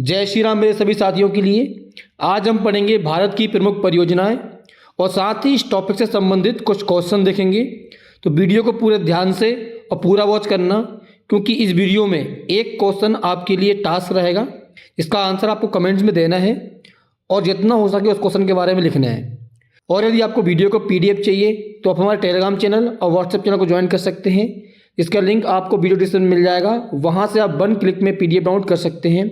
जय श्री राम मेरे सभी साथियों के लिए। आज हम पढ़ेंगे भारत की प्रमुख परियोजनाएं और साथ ही इस टॉपिक से संबंधित कुछ क्वेश्चन देखेंगे। तो वीडियो को पूरे ध्यान से और पूरा वॉच करना, क्योंकि इस वीडियो में एक क्वेश्चन आपके लिए टास्क रहेगा। इसका आंसर आपको कमेंट्स में देना है और जितना हो सके उस क्वेश्चन के बारे में लिखना है। और यदि आपको वीडियो को PDF चाहिए तो आप हमारे टेलीग्राम चैनल और व्हाट्सएप चैनल को ज्वाइन कर सकते हैं। इसका लिंक आपको वीडियो डिस्क्रिप्शन में मिल जाएगा, वहाँ से आप 1 क्लिक में PDF डाउनलोड कर सकते हैं।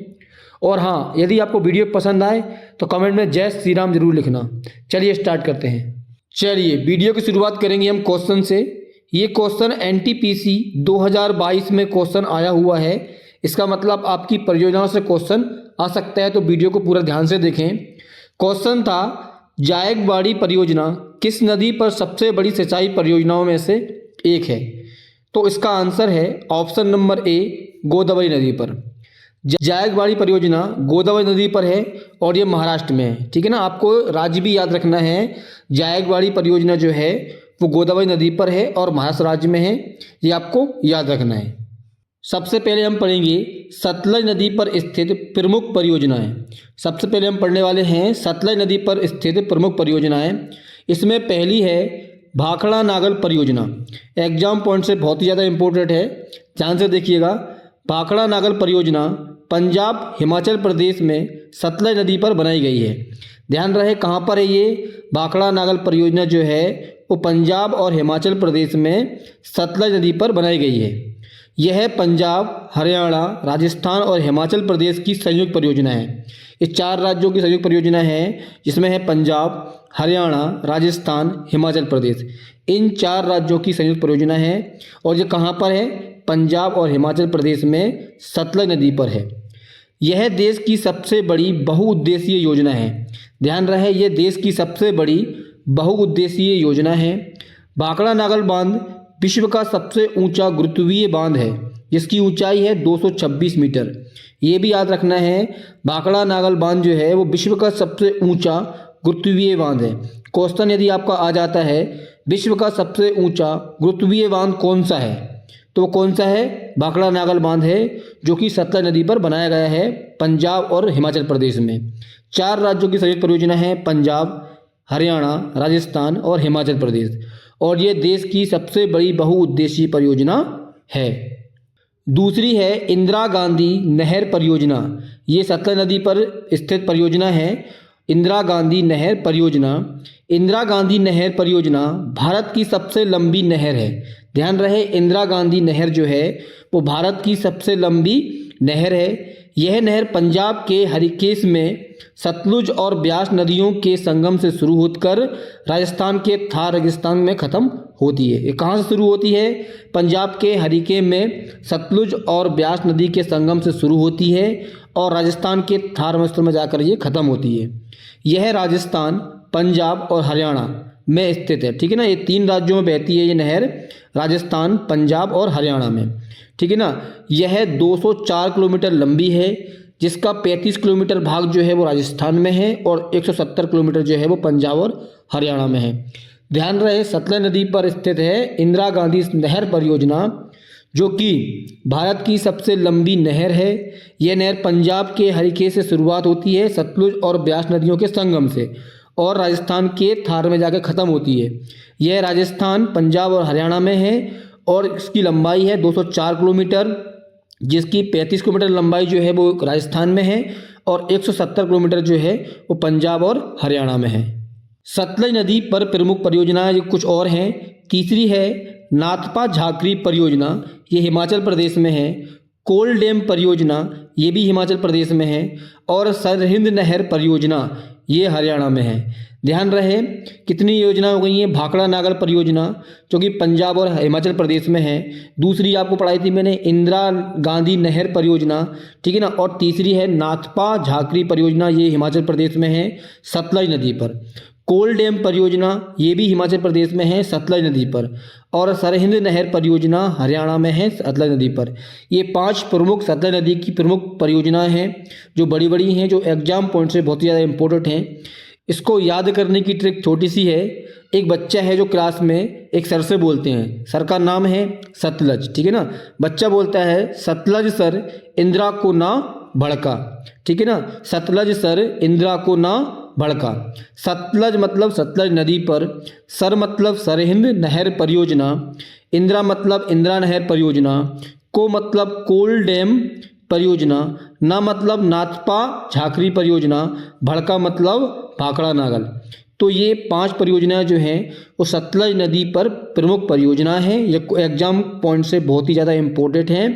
और हाँ, यदि आपको वीडियो पसंद आए तो कमेंट में जय श्री राम जरूर लिखना। चलिए स्टार्ट करते हैं। चलिए वीडियो की शुरुआत करेंगे हम क्वेश्चन से। ये क्वेश्चन NTPC 2022 में क्वेश्चन आया हुआ है। इसका मतलब आपकी परियोजनाओं से क्वेश्चन आ सकता है, तो वीडियो को पूरा ध्यान से देखें। क्वेश्चन था, जायकवाड़ी परियोजना किस नदी पर सबसे बड़ी सिंचाई परियोजनाओं में से एक है? तो इसका आंसर है ऑप्शन नंबर A, गोदावरी नदी पर। जायकवाड़ी परियोजना गोदावरी नदी पर है और ये महाराष्ट्र में है। ठीक है ना, आपको राज्य भी याद रखना है। जायकवाड़ी परियोजना जो है वो गोदावरी नदी पर है और महाराष्ट्र राज्य में है, ये आपको याद रखना है। सबसे पहले हम पढ़ेंगे सतलज नदी पर स्थित प्रमुख परियोजनाएं। सबसे पहले हम पढ़ने वाले हैं सतलज नदी पर स्थित प्रमुख परियोजनाएं। इसमें पहली है भाखड़ा नागल परियोजना। एग्जाम पॉइंट से बहुत ही ज़्यादा इंपॉर्टेंट है, ध्यान से देखिएगा। भाखड़ा नागल परियोजना पंजाब हिमाचल प्रदेश में सतलज नदी पर बनाई गई है। ध्यान रहे कहाँ पर है ये भाखड़ा नागल परियोजना जो है वो पंजाब और हिमाचल प्रदेश में सतलज नदी पर बनाई गई है। यह पंजाब, हरियाणा, राजस्थान और हिमाचल प्रदेश की संयुक्त परियोजना है। ये 4 राज्यों की संयुक्त परियोजना है, जिसमें है पंजाब, हरियाणा, राजस्थान, हिमाचल प्रदेश। इन 4 राज्यों की संयुक्त परियोजना है और ये कहाँ पर है? पंजाब और हिमाचल प्रदेश में सतलज नदी पर है। यह देश की सबसे बड़ी बहुउद्देशीय योजना है। ध्यान रहे, यह देश की सबसे बड़ी बहुउद्देशीय योजना है। भाखड़ा नागल बांध विश्व का सबसे ऊंचा गुरुत्वीय बांध है, जिसकी ऊंचाई है 226 मीटर। ये भी याद रखना है, भाखड़ा नागल बांध जो है वो विश्व का सबसे ऊंचा गुरुत्वीय बांध है। क्वेश्चन यदि आपका आ जाता है विश्व का सबसे ऊंचा गुरुत्वीय बांध कौन सा है, तो कौन सा है? भाखड़ा नागल बांध है, जो कि सतलज नदी पर बनाया गया है पंजाब और हिमाचल प्रदेश में। 4 राज्यों की संयुक्त परियोजना है, पंजाब, हरियाणा, राजस्थान और हिमाचल प्रदेश, और ये देश की सबसे बड़ी बहुउद्देशीय परियोजना है। दूसरी है इंदिरा गांधी नहर परियोजना। ये सतलज नदी पर स्थित परियोजना है, इंदिरा गांधी नहर परियोजना। इंदिरा गांधी नहर परियोजना भारत की सबसे लंबी नहर है। ध्यान रहे, इंदिरा गांधी नहर जो है वो भारत की सबसे लंबी नहर है। यह नहर पंजाब के हरिकेश में सतलुज और ब्यास नदियों के संगम से शुरू होकर राजस्थान के थार रेगिस्तान में ख़त्म होती है। ये कहाँ से शुरू होती है? पंजाब के हरिके में सतलुज और ब्यास नदी के संगम से शुरू होती है और राजस्थान के थार मरुस्थल में जाकर ये ख़त्म होती है। यह राजस्थान, पंजाब और हरियाणा में स्थित है। ठीक है ना, ये 3 राज्यों में बहती है ये नहर, राजस्थान, पंजाब और हरियाणा में। ठीक है ना, यह 204 किलोमीटर लंबी है, जिसका 35 किलोमीटर भाग जो है वो राजस्थान में है और 170 किलोमीटर जो है वो पंजाब और हरियाणा में है। ध्यान रहे, सतलज नदी पर स्थित है इंदिरा गांधी नहर परियोजना, जो कि भारत की सबसे लंबी नहर है। यह नहर पंजाब के हरिकेश से शुरुआत होती है, सतलुज और ब्यास नदियों के संगम से, और राजस्थान के थार में जाकर ख़त्म होती है। यह राजस्थान, पंजाब और हरियाणा में है और इसकी लंबाई है 204 किलोमीटर, जिसकी 35 किलोमीटर लंबाई जो है वो राजस्थान में है और 170 किलोमीटर जो है वो पंजाब और हरियाणा में है। सतलज नदी पर प्रमुख परियोजनाएं कुछ और हैं। तीसरी है नाथपा झाकरी परियोजना, ये हिमाचल प्रदेश में है। कोल डैम परियोजना, ये भी हिमाचल प्रदेश में है। और सरहिंद नहर परियोजना, ये हरियाणा में है। ध्यान रहे, कितनी योजना हो गई हैं? भाखड़ा नागल परियोजना जो कि पंजाब और हिमाचल प्रदेश में है। दूसरी आपको पढ़ाई थी मैंने इंदिरा गांधी नहर परियोजना, ठीक है ना। और तीसरी है नाथपा झाकरी परियोजना, ये हिमाचल प्रदेश में है सतलज नदी पर। कोल डैम परियोजना ये भी हिमाचल प्रदेश में है सतलज नदी पर, और सरहिंद नहर परियोजना हरियाणा में है सतलज नदी पर। ये 5 प्रमुख सतलज नदी की प्रमुख परियोजनाएं हैं जो बड़ी बड़ी हैं, जो एग्जाम पॉइंट से बहुत ही ज़्यादा इंपॉर्टेंट हैं। इसको याद करने की ट्रिक छोटी सी है। एक बच्चा है जो क्लास में एक सर से बोलते हैं, सर का नाम है सतलज, ठीक है ना। बच्चा बोलता है सतलज सर इंदिरा को ना भड़का, ठीक है ना। सतलज सर इंदिरा को ना भड़का। सतलज मतलब सतलज नदी पर, सर मतलब सरहिंद नहर परियोजना, इंदिरा मतलब इंदिरा नहर परियोजना, को मतलब कोल डैम परियोजना, ना मतलब नाथपा झाकरी परियोजना, भड़का मतलब भाखड़ा नागल। तो ये 5 परियोजनाएं जो हैं वो सतलज नदी पर प्रमुख परियोजना है। ये एग्जाम पॉइंट से बहुत ही ज़्यादा इम्पोर्टेंट है।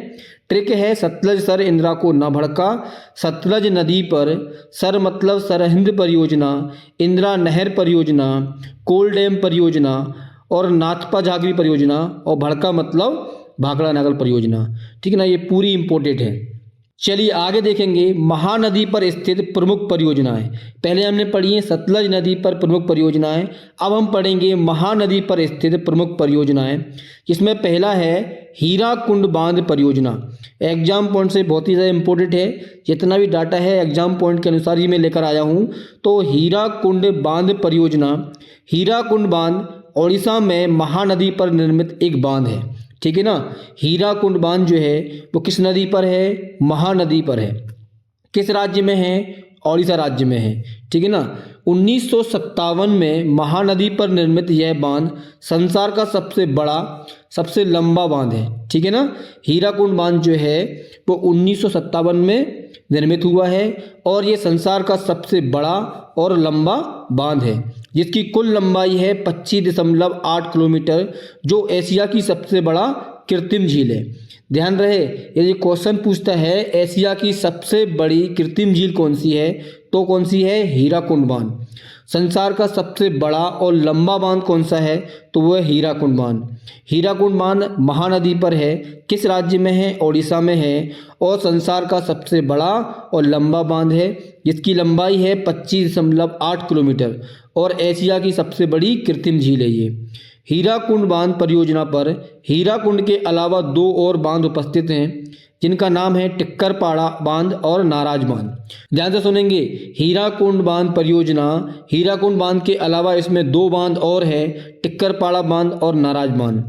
ट्रिक है सतलज सर इंदिरा को न भड़का। सतलज नदी पर, सर मतलब सरहिंद परियोजना, इंदिरा नहर परियोजना, कोल डैम परियोजना और नाथपा झाकरी परियोजना, और भड़का मतलब भाखड़ा नागल परियोजना। ठीक है ना, ये पूरी इंपॉर्टेंट है। चलिए आगे देखेंगे महानदी पर स्थित प्रमुख परियोजनाएं। पहले हमने पढ़ी है सतलज नदी पर प्रमुख परियोजनाएं, अब हम पढ़ेंगे महानदी पर स्थित प्रमुख परियोजनाएं। जिसमें पहला है हीराकुंड बांध परियोजना। एग्जाम पॉइंट से बहुत ही ज़्यादा इंपॉर्टेंट है। जितना भी डाटा है एग्जाम पॉइंट के अनुसार ही मैं लेकर आया हूँ। तो हीराकुंड बांध परियोजना, हीराकुंड बांध ओडिशा में महानदी पर निर्मित एक बांध है। ठीक है ना। हीराकुंड बांध जो है वो किस नदी पर है? महानदी पर है। किस राज्य में है? ओडिशा राज्य में है। ठीक है ना। 1957 में महानदी पर निर्मित यह बांध संसार का सबसे बड़ा, सबसे लंबा बांध है। ठीक है ना। हीराकुंड बांध जो है वो 1957 में निर्मित हुआ है और ये संसार का सबसे बड़ा और लंबा बांध है, जिसकी कुल लंबाई है 25.8 किलोमीटर, जो एशिया की सबसे बड़ा कृत्रिम झील है। ध्यान रहे, यदि क्वेश्चन पूछता है एशिया की सबसे बड़ी कृत्रिम झील कौन सी है, तो कौन सी है? हीराकुंड बांध। संसार का सबसे बड़ा और लंबा बांध कौन सा है? तो वह है हीराकुंड बांध। हीराकुंड बांध महानदी पर है। किस राज्य में है? ओडिशा में है। और संसार का सबसे बड़ा और लंबा बांध है, जिसकी लंबाई है 25.8 किलोमीटर और एशिया की सबसे बड़ी कृत्रिम झील है ये। हीराकुंड बांध परियोजना पर हीराकुंड के अलावा 2 और बांध उपस्थित हैं, जिनका नाम है टिक्करपाड़ा बांध और नाराज बांध। ध्यान से सुनेंगे, हीराकुंड बांध परियोजना, हीराकुंड बांध के अलावा इसमें 2 बांध और है, टिक्करपाड़ा बांध और नाराज बांध।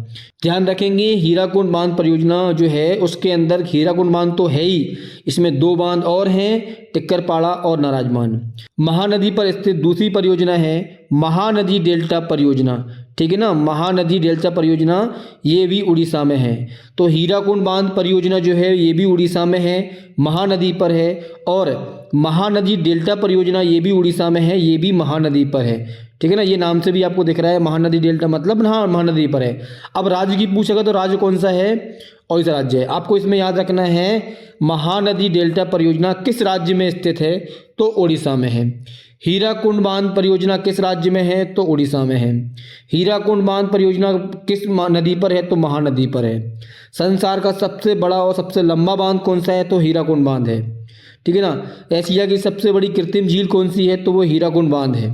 ध्यान रखेंगे हीराकुंड बांध परियोजना जो है उसके अंदर हीराकुंड बांध तो है ही, इसमें 2 बांध और हैं, टिक्करपाड़ा और नाराज बांध। महानदी पर स्थित दूसरी परियोजना है महानदी डेल्टा परियोजना। ठीक है ना। महानदी डेल्टा परियोजना ये भी उड़ीसा में है। तो हीराकुंड बांध परियोजना जो है ये भी उड़ीसा में है, महानदी पर है, और महानदी डेल्टा परियोजना ये भी उड़ीसा में है, ये भी महानदी पर है। ठीक है ना। ये नाम से भी आपको दिख रहा है महानदी डेल्टा, मतलब हाँ महानदी पर है। अब राज्य की पूछेगा तो राज्य कौन सा है? ओडिशा राज्य है। आपको इसमें याद रखना है महानदी डेल्टा परियोजना किस राज्य में स्थित है? तो ओडिशा में है। हीराकुंड बांध परियोजना किस राज्य में है? तो उड़ीसा में है। हीराकुंड बांध परियोजना किस नदी पर है? तो महानदी पर है। संसार का सबसे बड़ा और सबसे लंबा बांध कौन सा है? तो हीराकुंड बांध है। ठीक है ना। एशिया की सबसे बड़ी कृत्रिम झील कौन सी है? तो वो हीराकुंड बांध है।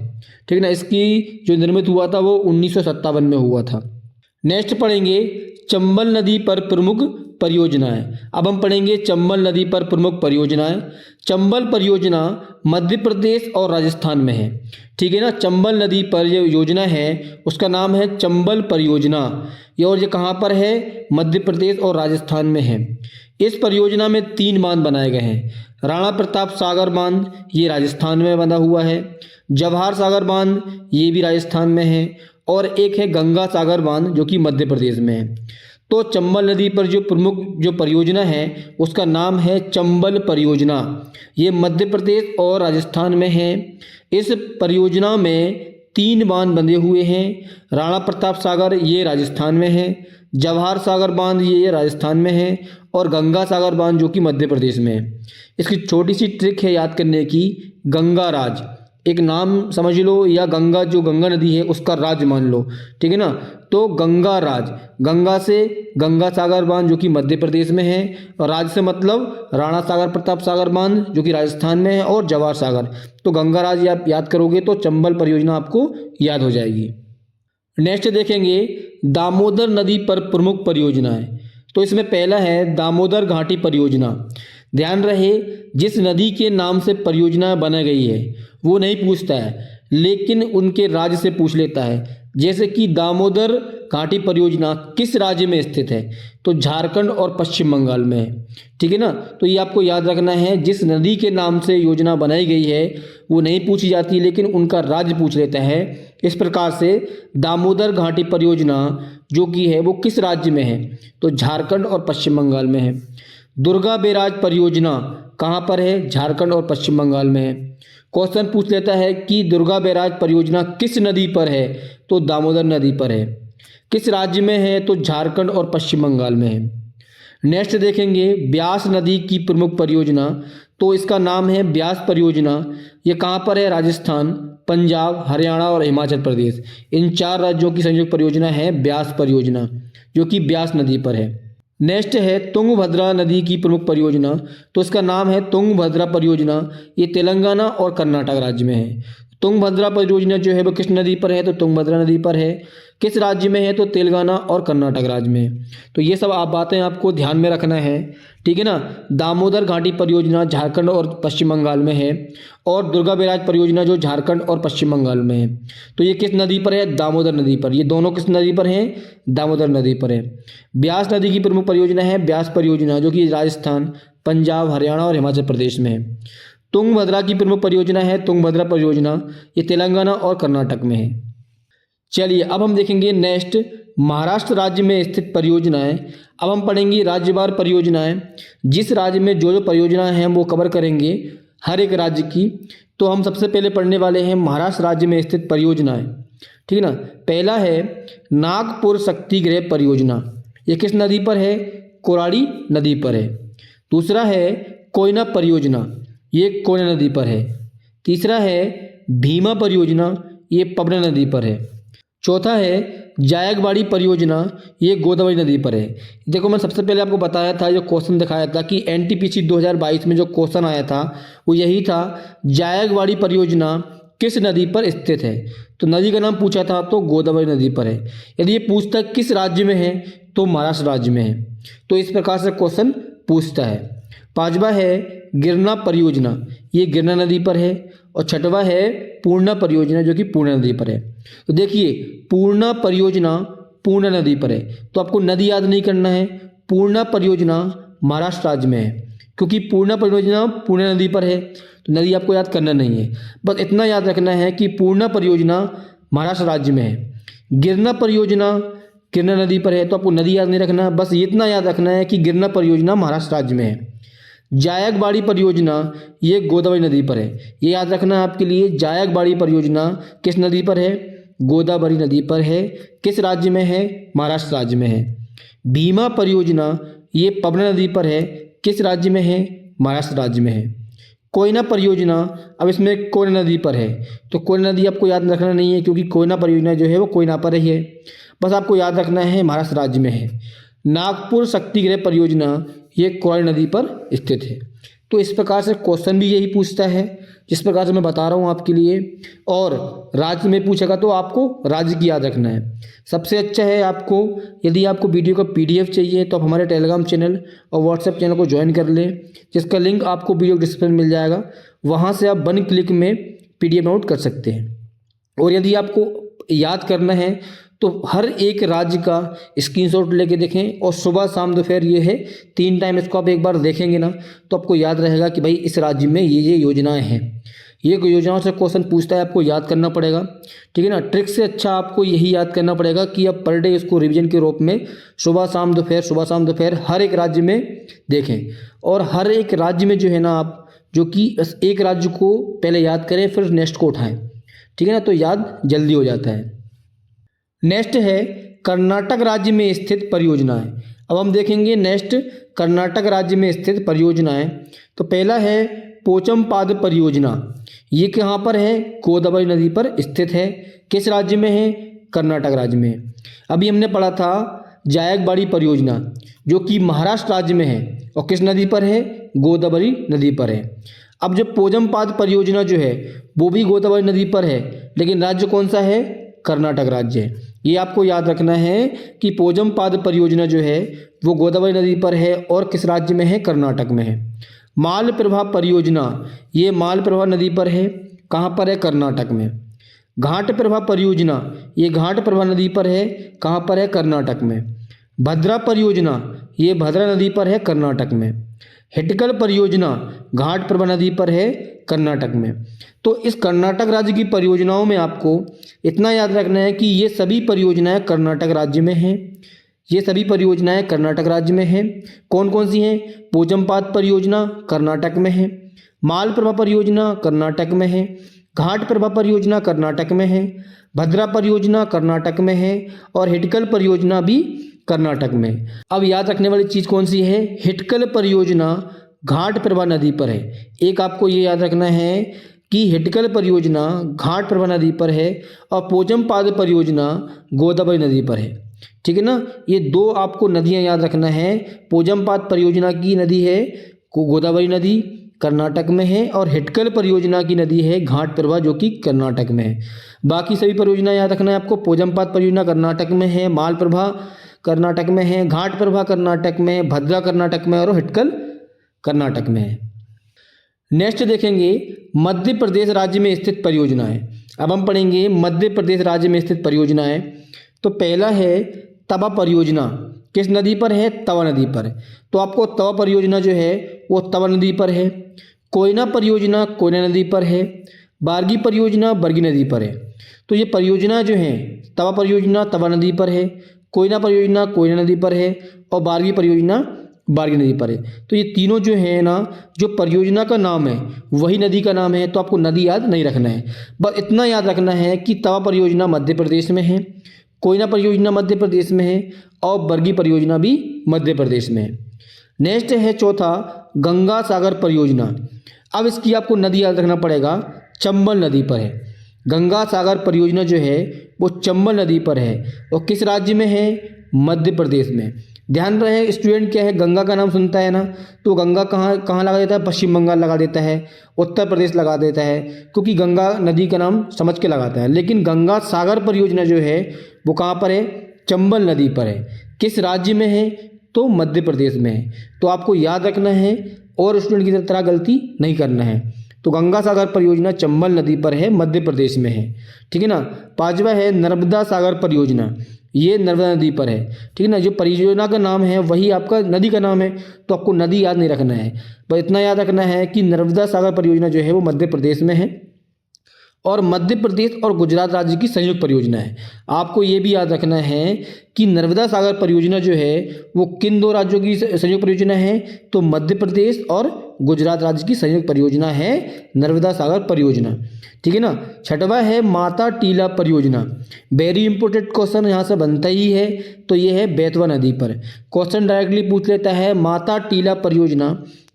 ठीक है ना। इसकी जो निर्मित हुआ था वो 1957 में हुआ था। नेक्स्ट पढ़ेंगे चंबल नदी पर प्रमुख परियोजनाएं। अब हम पढ़ेंगे चंबल नदी पर प्रमुख परियोजनाएं। चंबल परियोजना मध्य प्रदेश और राजस्थान में है। ठीक है ना। चंबल नदी पर जो योजना है उसका नाम है चंबल परियोजना। ये और ये कहाँ पर है? मध्य प्रदेश और राजस्थान में है। इस परियोजना में 3 बांध बनाए गए हैं। राणा प्रताप सागर बांध ये राजस्थान में बंधा हुआ है, जवाहर सागर बांध ये भी राजस्थान में है, और एक है गंगा सागर बांध जो कि मध्य प्रदेश में है। तो चंबल नदी पर जो प्रमुख जो परियोजना है उसका नाम है चंबल परियोजना। ये मध्य प्रदेश और राजस्थान में है। इस परियोजना में 3 बांध बंधे हुए हैं। राणा प्रताप सागर ये राजस्थान में है, जवाहर सागर बांध ये राजस्थान में है, और गंगा सागर बांध जो कि मध्य प्रदेश में है। इसकी छोटी सी ट्रिक है याद करने की, गंगा राज एक नाम समझ लो, या गंगा जो गंगा नदी है उसका राज मान लो। ठीक है ना। तो गंगा राज, गंगा से गंगा सागर बांध जो कि मध्य प्रदेश में है, और राज से मतलब राणा सागर प्रताप सागर बांध जो कि राजस्थान में है, और जवाहर सागर। तो गंगा राज आप याद करोगे तो चंबल परियोजना आपको याद हो जाएगी। नेक्स्ट देखेंगे दामोदर नदी पर प्रमुख परियोजनाएं। तो इसमें पहला है दामोदर घाटी परियोजना। ध्यान रहे, जिस नदी के नाम से परियोजना बनाई गई है वो नहीं पूछता है, लेकिन उनके राज्य से पूछ लेता है। जैसे कि दामोदर घाटी परियोजना किस राज्य में स्थित है, तो झारखंड और पश्चिम बंगाल में है। ठीक है ना। तो ये आपको याद रखना है, जिस नदी के नाम से योजना बनाई गई है वो नहीं पूछी जाती, लेकिन उनका राज्य पूछ लेता है। इस प्रकार से दामोदर घाटी परियोजना जो कि है वो किस राज्य में है, तो झारखंड और पश्चिम बंगाल में है। दुर्गा बैराज परियोजना कहाँ पर है, झारखंड और पश्चिम बंगाल में है। क्वेश्चन पूछ लेता है कि दुर्गा बैराज परियोजना किस नदी पर है, तो दामोदर नदी पर है। किस राज्य में है, तो झारखंड और पश्चिम बंगाल में है। नेक्स्ट देखेंगे ब्यास नदी की प्रमुख परियोजना, तो इसका नाम है ब्यास परियोजना। ये कहाँ पर है, राजस्थान, पंजाब, हरियाणा और हिमाचल प्रदेश, इन 4 राज्यों की संयुक्त परियोजना है ब्यास परियोजना, जो कि ब्यास नदी पर है। नेक्स्ट है तुंगभद्रा नदी की प्रमुख परियोजना, तो इसका नाम है तुंगभद्रा परियोजना। ये तेलंगाना और कर्नाटक राज्य में है। तुंगभद्रा परियोजना जो है वो किस नदी पर है, तो तुंगभद्रा नदी पर है। किस राज्य में है, तो तेलंगाना और कर्नाटक राज्य में है। तो ये सब आप बातें आपको ध्यान में रखना है। ठीक है ना। दामोदर घाटी परियोजना झारखंड और पश्चिम बंगाल में है, और दुर्गा बैराज परियोजना जो झारखंड और पश्चिम बंगाल में है। तो ये किस नदी पर है, दामोदर नदी पर। ये दोनों किस नदी पर हैं, दामोदर नदी पर है। ब्यास नदी की प्रमुख परियोजना है ब्यास परियोजना, जो कि राजस्थान, पंजाब, हरियाणा और हिमाचल प्रदेश में है। तुंगभद्रा की प्रमुख परियोजना है तुंगभद्रा परियोजना, ये तेलंगाना और कर्नाटक में है। चलिए अब हम देखेंगे नेक्स्ट महाराष्ट्र राज्य में स्थित परियोजनाएं। अब हम पढ़ेंगे राज्यवार परियोजनाएं, जिस राज्य में जो जो परियोजनाएं हैं वो कवर करेंगे हर एक राज्य की। तो हम सबसे पहले पढ़ने वाले हैं महाराष्ट्र राज्य में स्थित परियोजनाएं। ठीक है ना। पहला है नागपुर शक्ति गृह परियोजना, ये किस नदी पर है, कोराड़ी नदी पर है। दूसरा है कोयना परियोजना, ये कोयना नदी पर है। तीसरा है भीमा परियोजना, ये पबना नदी पर है। चौथा है जायकवाड़ी परियोजना, ये गोदावरी नदी पर है। देखो मैं सबसे पहले आपको बताया था, जो क्वेश्चन दिखाया था कि एनटीपीसी 2022 में जो क्वेश्चन आया था वो यही था, जायकवाड़ी परियोजना किस नदी पर स्थित है। तो नदी का नाम पूछा था, तो गोदावरी नदी पर है। यदि ये पूछता किस राज्य में है, तो महाराष्ट्र राज्य में है। तो इस प्रकार से क्वेश्चन पूछता है। पांचवा है गिरना परियोजना, ये गिरना नदी पर है। और छठवा है पूर्णा परियोजना, जो कि पूर्णा नदी पर है। तो देखिए पूर्णा परियोजना पूर्णा नदी पर है, तो आपको नदी याद नहीं करना है। पूर्णा परियोजना महाराष्ट्र राज्य में है, क्योंकि पूर्णा परियोजना पूर्णा नदी पर है, तो नदी आपको याद करना नहीं है। बस इतना याद रखना है कि पूर्णा परियोजना महाराष्ट्र राज्य में है, गिरना परियोजना गिरना नदी पर है, तो आपको नदी याद नहीं रखना। बस इतना याद रखना है कि गिरना परियोजना महाराष्ट्र राज्य में है। जायकवाड़ी परियोजना ये गोदावरी नदी पर है, ये याद रखना है आपके लिए। जायकवाड़ी परियोजना किस नदी पर है, गोदावरी नदी पर है। किस राज्य में है, महाराष्ट्र राज्य में है। भीमा परियोजना ये पबना नदी पर है, किस राज्य में है, महाराष्ट्र राज्य में है। कोयना परियोजना, अब इसमें कोयना नदी पर है, तो कोयना नदी आपको याद रखना नहीं है, क्योंकि कोयना परियोजना जो है वो कोयना पर ही है। बस आपको याद रखना है महाराष्ट्र राज्य में है। नागपुर शक्ति गृह परियोजना ये कोयना नदी पर स्थित है। तो इस प्रकार से क्वेश्चन भी यही पूछता है, जिस प्रकार से मैं बता रहा हूँ आपके लिए। और राज्य में पूछेगा तो आपको राज्य की याद रखना है। सबसे अच्छा है आपको, यदि आपको वीडियो का PDF चाहिए तो आप हमारे टेलीग्राम चैनल और व्हाट्सएप चैनल को ज्वाइन कर लें, जिसका लिंक आपको वीडियो डिस्क्रिप्शन में मिल जाएगा। वहाँ से आप 1 क्लिक में PDF डाउनलोड कर सकते हैं। और यदि आपको याद करना है तो हर एक राज्य का स्क्रीनशॉट लेके देखें, और सुबह शाम दोपहर ये है 3 टाइम इसको आप एक बार देखेंगे ना, तो आपको याद रहेगा कि भाई इस राज्य में ये योजनाएं हैं। ये योजनाओं से क्वेश्चन पूछता है, आपको याद करना पड़ेगा। ठीक है ना। ट्रिक से अच्छा आपको यही याद करना पड़ेगा कि आप पर डे इसको रिवीजन के रूप में सुबह शाम दोपहर हर एक राज्य में देखें। और हर एक राज्य में जो है ना, आप जो कि एक राज्य को पहले याद करें, फिर नेक्स्ट को उठाएँ। ठीक है ना, तो याद जल्दी हो जाता है। नेक्स्ट है कर्नाटक राज्य में स्थित परियोजनाएं। अब हम देखेंगे नेक्स्ट कर्नाटक राज्य में स्थित परियोजनाएं। तो पहला है पोचमपाद परियोजना, ये कहाँ पर है, गोदावरी नदी पर स्थित है। किस राज्य में है, कर्नाटक राज्य में। अभी हमने पढ़ा था जायकवाड़ी परियोजना, जो कि महाराष्ट्र राज्य में है, और किस नदी पर है, गोदावरी नदी पर है। अब जो पोचमपाद परियोजना जो है वो भी गोदावरी नदी पर है, लेकिन राज्य कौन सा है, कर्नाटक राज्य है। ये आपको याद रखना है कि पोचमपाद परियोजना जो है वो गोदावरी नदी पर है, और किस राज्य में है, कर्नाटक में है। मालप्रभा परियोजना ये मालप्रभा नदी पर है, कहाँ पर है, कर्नाटक में। घाट प्रभा परियोजना, ये घाट प्रभा नदी पर है, कहाँ पर है? कर्नाटक में। भद्रा परियोजना, ये भद्रा नदी पर है, कर्नाटक में। हिटकल परियोजना घाट प्रभा नदी पर है, कर्नाटक में। तो इस कर्नाटक राज्य की परियोजनाओं में आपको इतना याद रखना है कि ये सभी परियोजनाएं कर्नाटक राज्य में हैं। ये सभी परियोजनाएं कर्नाटक राज्य में हैं। कौन कौन सी हैं? पोचमपात परियोजना कर्नाटक में है, मालप्रभा परियोजना कर्नाटक में है, घाट प्रभा परियोजना कर्नाटक में है, भद्रा परियोजना कर्नाटक में है और हिटकल परियोजना भी कर्नाटक में। अब याद रखने वाली चीज़ कौन सी है? हिटकल परियोजना घाट प्रभा नदी पर है। एक आपको ये याद रखना है कि हिटकल परियोजना घाट प्रभा नदी पर है और पोचमपाद परियोजना गोदावरी नदी पर है। ठीक है ना, ये दो आपको नदियां याद रखना है। पोचमपाद परियोजना की नदी है गोदावरी नदी, कर्नाटक में है, और हिटकल परियोजना की नदी है घाट प्रभा, जो कि कर्नाटक में है। बाकी सभी परियोजना याद रखना है आपको। पोचमपाद परियोजना कर्नाटक में है, मालप्रभा कर्नाटक में है, घाट प्रभा कर्नाटक में, भद्रा कर्नाटक में और हिटकल कर्नाटक में है। नेक्स्ट देखेंगे मध्य प्रदेश राज्य में स्थित परियोजनाएं। अब हम पढ़ेंगे मध्य प्रदेश राज्य में स्थित परियोजनाएं। तो पहला है तवा परियोजना। किस नदी पर है? तवा नदी पर। तो आपको तवा परियोजना जो है वो तवा नदी पर है। कोयना परियोजना कोयना नदी पर है। बारगी परियोजना बरगी नदी पर है। तो ये परियोजना जो है, तवा परियोजना तवा नदी पर है, कोयना परियोजना कोयना नदी पर है और बारगी परियोजना बारगी नदी पर है। तो ये तीनों जो है ना, जो परियोजना का नाम है वही नदी का नाम है। तो आपको नदी याद नहीं रखना है, बस इतना याद रखना है कि तवा परियोजना मध्य प्रदेश में है, कोयना परियोजना मध्य प्रदेश में है और बरगी परियोजना भी मध्य प्रदेश में है। नेक्स्ट है चौथा गंगा सागर परियोजना। अब इसकी आपको नदी याद रखना पड़ेगा, चंबल नदी पर है। गंगा सागर परियोजना जो है वो चंबल नदी पर है और किस राज्य में है? मध्य प्रदेश में। ध्यान रहे स्टूडेंट, क्या है, गंगा का नाम सुनता है ना तो गंगा कहाँ लगा देता है? पश्चिम बंगाल लगा देता है, उत्तर प्रदेश लगा देता है, क्योंकि गंगा नदी का नाम समझ के लगाता है। लेकिन गंगा सागर परियोजना जो है वो कहाँ पर है? चंबल नदी पर है। किस राज्य में है? तो मध्य प्रदेश में है। तो आपको याद रखना है और स्टूडेंट की तरह गलती नहीं करना है। तो गंगा सागर परियोजना चंबल नदी पर है, मध्य प्रदेश में है। ठीक है ना। पांचवा है नर्मदा सागर परियोजना, ये नर्मदा नदी पर है। ठीक है ना, जो परियोजना का नाम है वही आपका नदी का नाम है, तो आपको नदी याद नहीं रखना है, बस इतना याद रखना है कि नर्मदा सागर परियोजना जो है वो मध्य प्रदेश में है और मध्य प्रदेश और गुजरात राज्य की संयुक्त परियोजना है। आपको ये भी याद रखना है कि नर्मदा सागर परियोजना जो है वो किन दो राज्यों की संयुक्त परियोजना है? तो मध्य प्रदेश और गुजरात राज्य की संयुक्त परियोजना है नर्मदा सागर परियोजना। ठीक है ना। छठवा है माता टीला परियोजना। वेरी इंपॉर्टेंट क्वेश्चन यहाँ से बनता ही है, तो ये है बेतवा नदी पर। क्वेश्चन डायरेक्टली पूछ लेता है माता टीला परियोजना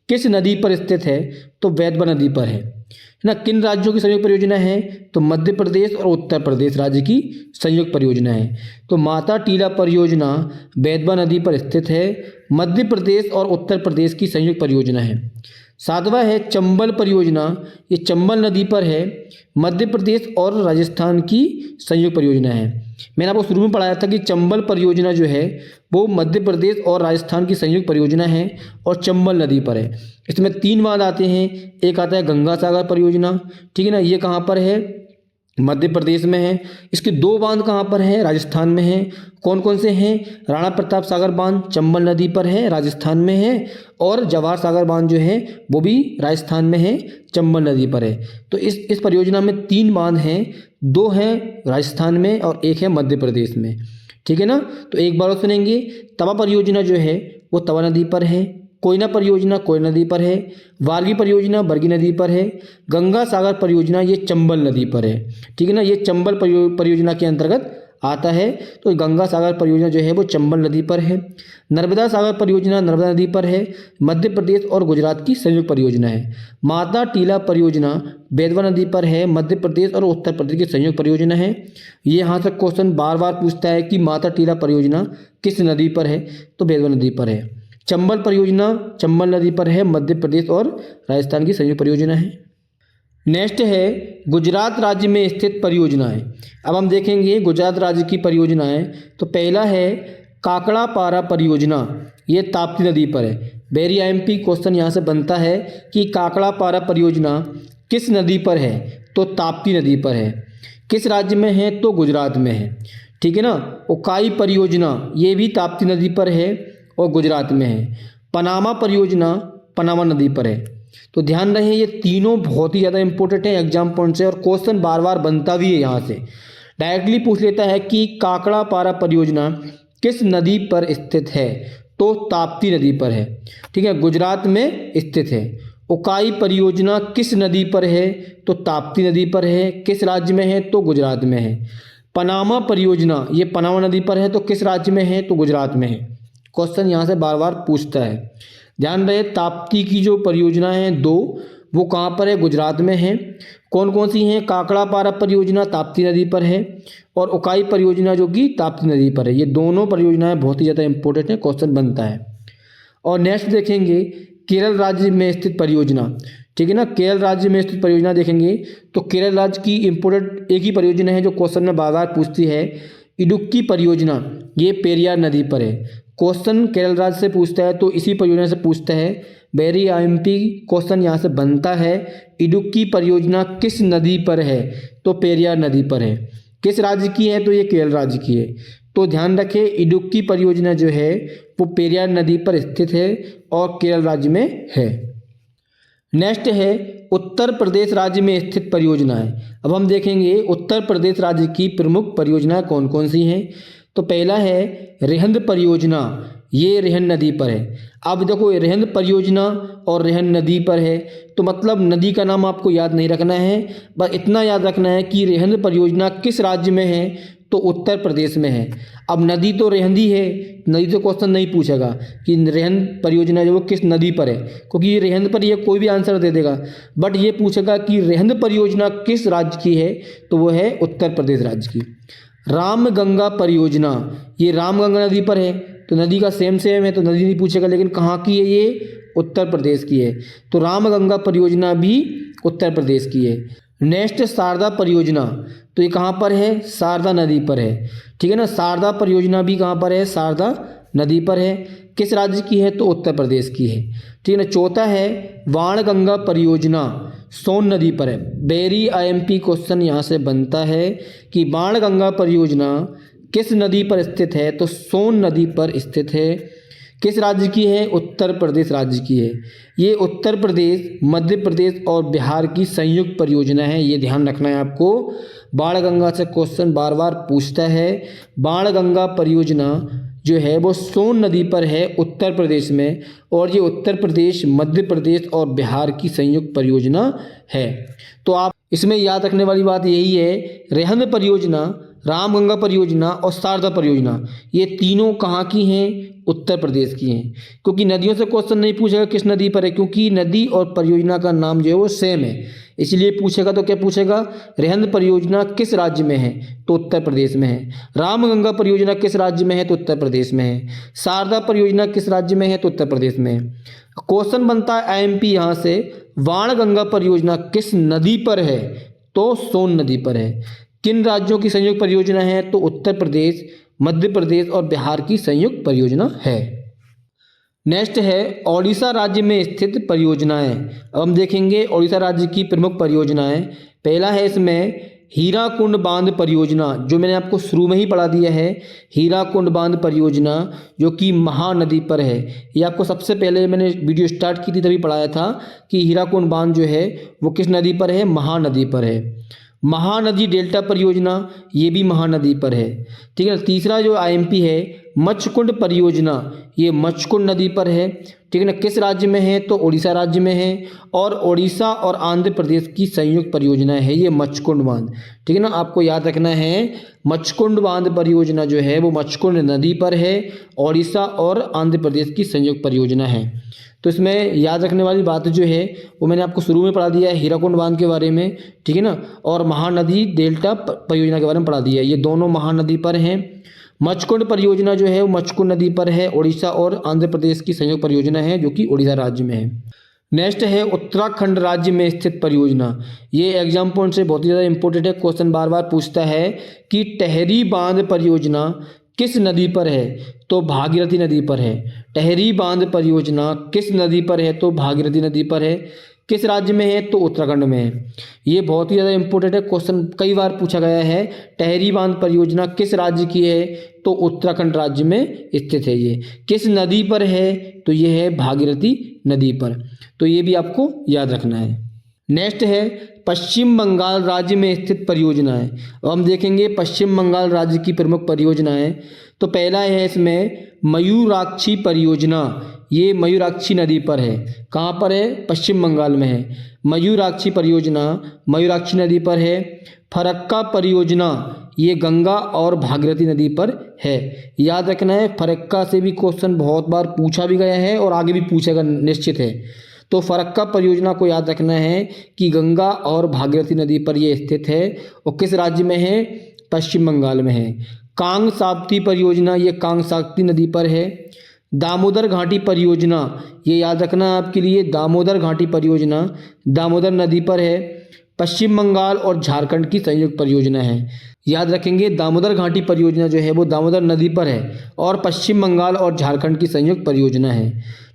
किस नदी पर स्थित है? तो बेतवा नदी पर है ना। किन राज्यों की संयुक्त परियोजना है? तो मध्य प्रदेश और उत्तर प्रदेश राज्य की संयुक्त परियोजना है। तो माता टीला परियोजना बेतवा नदी पर स्थित है, मध्य प्रदेश और उत्तर प्रदेश की संयुक्त परियोजना है। सातवां है चंबल परियोजना, ये चंबल नदी पर है, मध्य प्रदेश और राजस्थान की संयुक्त परियोजना है। मैंने आपको शुरू में पढ़ाया था कि चंबल परियोजना जो है वो मध्य प्रदेश और राजस्थान की संयुक्त परियोजना है और चंबल नदी पर है। इसमें तीन बांध आते हैं, एक आता है गंगा सागर परियोजना, ठीक है ना, ये कहाँ पर है? मध्य प्रदेश में है। इसके दो बांध कहाँ पर है? राजस्थान में है। कौन कौन से हैं? राणा प्रताप सागर बांध चंबल नदी पर है, राजस्थान में है, और जवाहर सागर बांध जो है वो भी राजस्थान में है, चंबल नदी पर है। तो इस परियोजना में तीन बांध हैं, दो हैं राजस्थान में और एक है मध्य प्रदेश में। ठीक है ना। तो एक बार और सुनेंगे। तवा परियोजना जो है वो तवा नदी पर है, कोयना परियोजना कोयना नदी पर है, बारगी परियोजना बरगी नदी पर है, गंगा सागर परियोजना ये चंबल नदी पर है। ठीक है ना, ये चंबल परियोजना के अंतर्गत आता है। तो गंगा सागर परियोजना जो है वो चंबल नदी पर है। नर्मदा सागर परियोजना नर्मदा नदी पर है, मध्य प्रदेश और गुजरात की संयुक्त परियोजना है। माता टीला परियोजना बेतवा नदी पर है, मध्य प्रदेश और उत्तर प्रदेश की संयुक्त परियोजना है। ये यहाँ तक क्वेश्चन बार बार पूछता है कि माता टीला परियोजना किस नदी पर है? तो बेतवा नदी पर है। चंबल परियोजना चंबल नदी पर है, मध्य प्रदेश और राजस्थान की संयुक्त परियोजना है। नेक्स्ट है गुजरात राज्य में स्थित परियोजनाएं। अब हम देखेंगे गुजरात राज्य की परियोजनाएं। तो पहला है काकड़ापारा परियोजना, ये ताप्ती नदी पर है। वेरी आईएमपी क्वेश्चन यहाँ से बनता है कि काकड़ापारा परियोजना किस नदी पर है? तो ताप्ती नदी पर है। किस राज्य में है? तो गुजरात में है। ठीक है ना। उकाई परियोजना ये भी ताप्ती नदी पर है और गुजरात में है। पनामा परियोजना पनामा नदी पर है। तो ध्यान रहे ये तीनों बहुत ही ज़्यादा इंपॉर्टेंट है एग्जाम पॉइंट से, और क्वेश्चन बार बार बनता भी है। यहाँ से डायरेक्टली पूछ लेता है कि काकड़ा पारा परियोजना किस नदी पर स्थित है? तो ताप्ती नदी पर है। ठीक है, गुजरात में स्थित है। उकाई परियोजना किस नदी पर है? तो ताप्ती नदी पर है। किस राज्य में है? तो गुजरात में है। पनामा परियोजना ये पनामा नदी पर है, तो किस राज्य में है? तो गुजरात में है। क्वेश्चन यहाँ से बार बार पूछता है। ध्यान रहे ताप्ती की जो परियोजना है दो, वो कहाँ पर है? गुजरात में है। कौन कौन सी हैं? काकड़ा पारा परियोजना ताप्ती नदी पर है, और उकाई परियोजना जो कि ताप्ती नदी पर है। ये दोनों परियोजनाएं बहुत ही ज़्यादा इंपॉर्टेंट है, क्वेश्चन बनता है। और नेक्स्ट देखेंगे केरल राज्य में स्थित परियोजना। ठीक है ना, केरल राज्य में स्थित परियोजना देखेंगे तो केरल राज्य की इंपॉर्टेंट एक ही परियोजना है जो क्वेश्चन में बार बार पूछती है, इडुक्की परियोजना। ये पेरियार नदी पर है। क्वेश्चन केरल राज्य से पूछता है तो इसी परियोजना से पूछता है। वेरी आईएमपी क्वेश्चन यहाँ से बनता है। इडुक्की परियोजना किस नदी पर है? तो पेरियार नदी पर है। किस राज्य की है? तो ये केरल राज्य की है। तो ध्यान रखें इडुक्की परियोजना जो है वो पेरियार नदी पर स्थित है और केरल राज्य में है। नेक्स्ट है उत्तर प्रदेश राज्य में स्थित परियोजनाएं। अब हम देखेंगे उत्तर प्रदेश राज्य की प्रमुख परियोजनाएं कौन कौन सी हैं। तो पहला है रेहंद परियोजना, ये रेहन नदी पर है। अब देखो रेहंद परियोजना और रेहन नदी पर है, तो मतलब नदी का नाम आपको याद नहीं रखना है, बस इतना याद रखना है कि रेहंद परियोजना किस राज्य में है? तो उत्तर प्रदेश में है। अब नदी तो रेहंदी है, नदी तो क्वेश्चन नहीं पूछेगा कि रेहंद परियोजना जो वो किस नदी पर है, क्योंकि ये रेहंद पर ये कोई भी आंसर दे देगा, बट ये पूछेगा कि रेहंद परियोजना किस राज्य की है? तो वो है उत्तर प्रदेश राज्य की। रामगंगा परियोजना ये रामगंगा नदी पर है, तो नदी का सेम है तो नदी नहीं पूछेगा, लेकिन कहाँ की है? ये उत्तर प्रदेश की है। तो रामगंगा परियोजना भी उत्तर प्रदेश की है। नेक्स्ट शारदा परियोजना, तो ये कहाँ पर है? शारदा नदी पर है। ठीक है ना, शारदा परियोजना भी कहाँ पर है? शारदा नदी पर है। किस राज्य की है? तो उत्तर प्रदेश की है। ठीक है ना। चौथा है बाणगंगा परियोजना, सोन नदी पर है। वेरी आईएमपी क्वेश्चन यहाँ से बनता है कि बाणगंगा परियोजना किस नदी पर स्थित है? तो सोन नदी पर स्थित है। किस राज्य की है? उत्तर प्रदेश राज्य की है। ये उत्तर प्रदेश, मध्य प्रदेश और बिहार की संयुक्त परियोजना है, ये ध्यान रखना है आपको। बाणगंगा से क्वेश्चन बार बार पूछता है। बाणगंगा परियोजना जो है वो सोन नदी पर है उत्तर प्रदेश में, और ये उत्तर प्रदेश, मध्य प्रदेश और बिहार की संयुक्त परियोजना है। तो आप इसमें याद रखने वाली बात यही है, रेहंद परियोजना, रामगंगा परियोजना और शारदा परियोजना ये तीनों कहाँ की हैं? उत्तर प्रदेश की हैं। क्योंकि नदियों से क्वेश्चन नहीं पूछेगा किस नदी पर है, क्योंकि नदी और परियोजना का नाम जो है वो सेम है, इसलिए पूछेगा तो क्या पूछेगा? रेहंद परियोजना किस राज्य में है? तो उत्तर प्रदेश में है। रामगंगा परियोजना किस राज्य में है? तो उत्तर प्रदेश में है। शारदा परियोजना किस राज्य में है? तो उत्तर प्रदेश में है। क्वेश्चन बनता है आईएमपी यहाँ से, बाणगंगा परियोजना किस नदी पर है? तो सोन नदी पर है। किन राज्यों की संयुक्त परियोजना है? तो उत्तर प्रदेश, मध्य प्रदेश और बिहार की संयुक्त परियोजना है। नेक्स्ट है ओडिशा राज्य में स्थित परियोजनाएं। अब हम देखेंगे ओडिशा राज्य की प्रमुख परियोजनाएं। पहला है इसमें हीराकुंड बांध परियोजना, जो मैंने आपको शुरू में ही पढ़ा दिया है। हीराकुंड बांध परियोजना जो कि महानदी पर है, ये आपको सबसे पहले मैंने वीडियो स्टार्ट की थी तभी पढ़ाया था कि हीराकुंड बांध जो है वो किस नदी पर है? महानदी पर है। महानदी डेल्टा परियोजना ये भी महानदी पर है। ठीक है ना। तीसरा जो आईएमपी है मच्छकुंड परियोजना, ये मच्छकुंड नदी पर है। ठीक है ना। किस राज्य में है? तो ओडिशा राज्य में है, और ओडिशा और आंध्र प्रदेश की संयुक्त परियोजना है ये मच्छकुंड बांध। ठीक है ना, आपको याद रखना है मच्छकुंड बांध परियोजना जो है वो मच्छकुंड नदी पर है, ओडिशा और आंध्र प्रदेश की संयुक्त परियोजना है। तो इसमें याद रखने वाली बात जो है वो मैंने आपको शुरू में पढ़ा दिया है हीराकुंड बांध के बारे में। ठीक है ना, और महानदी डेल्टा परियोजना के बारे में पढ़ा दिया है। ये दोनों महानदी पर हैं। मच्छकुंड परियोजना जो है वो मच्छकुंड नदी पर है, ओडिशा और आंध्र प्रदेश की संयुक्त परियोजना है जो कि ओडिशा राज्य में है। नेक्स्ट है उत्तराखंड राज्य में स्थित परियोजना। ये एग्जाम पॉइंट से बहुत ही ज़्यादा इंपॉर्टेंट है, क्वेश्चन बार बार पूछता है कि टहरी बांध परियोजना किस नदी पर है? तो भागीरथी नदी पर है। टहरी बांध परियोजना किस नदी पर है? तो भागीरथी नदी पर है। किस राज्य में है? तो उत्तराखंड में है। ये बहुत ही ज़्यादा इंपॉर्टेंट है, क्वेश्चन कई बार पूछा गया है। टेहरी बांध परियोजना किस राज्य की है? तो उत्तराखंड राज्य में स्थित है। ये किस नदी पर है? तो ये है भागीरथी नदी पर। तो ये भी आपको याद रखना है। नेक्स्ट है पश्चिम बंगाल राज्य में स्थित परियोजनाएं। अब हम देखेंगे पश्चिम बंगाल राज्य की प्रमुख परियोजनाएं। तो पहला है इसमें मयूराक्षी परियोजना। ये मयूराक्षी नदी पर है। कहाँ पर है? पश्चिम बंगाल में है। मयूराक्षी परियोजना मयूराक्षी नदी पर है। फरक्का परियोजना ये गंगा और भागीरथी नदी पर है। याद रखना है, फरक्का से भी क्वेश्चन बहुत बार पूछा भी गया है और आगे भी पूछेगा निश्चित है। तो फरक्का परियोजना को याद रखना है कि गंगा और भागीरथी नदी पर यह स्थित है और किस राज्य में है? पश्चिम बंगाल में है। कांग साप्ती परियोजना ये कांग साप्ती नदी पर है। दामोदर घाटी परियोजना ये याद रखना है आपके लिए, दामोदर घाटी परियोजना दामोदर नदी पर है। पश्चिम बंगाल और झारखंड की संयुक्त परियोजना है। याद रखेंगे दामोदर घाटी परियोजना जो है वो दामोदर नदी पर है और पश्चिम बंगाल और झारखंड की संयुक्त परियोजना है।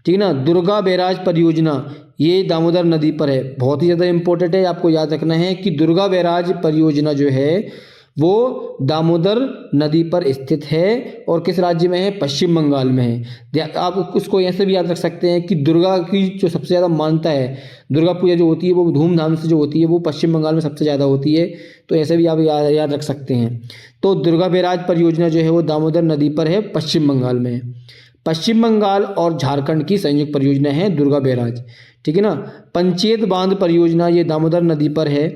ठीक है ना। दुर्गा बैराज परियोजना ये दामोदर नदी पर है। बहुत ही ज़्यादा इंपॉर्टेंट है, आपको याद रखना है कि दुर्गा बैराज परियोजना जो है वो दामोदर नदी पर स्थित है और किस राज्य में है? पश्चिम बंगाल में है। आप उसको ऐसे भी याद रख सकते हैं कि दुर्गा की जो सबसे ज़्यादा मान्यता है, दुर्गा पूजा जो होती है वो धूमधाम से जो होती है वो पश्चिम बंगाल में सबसे ज़्यादा होती है। तो ऐसे भी आप याद रख सकते हैं। तो दुर्गा बैराज परियोजना जो है वो दामोदर नदी पर है, पश्चिम बंगाल में है। पश्चिम बंगाल और झारखंड की संयुक्त परियोजना है दुर्गा बैराज। ठीक है ना। पंचेत बांध परियोजना ये दामोदर नदी पर है,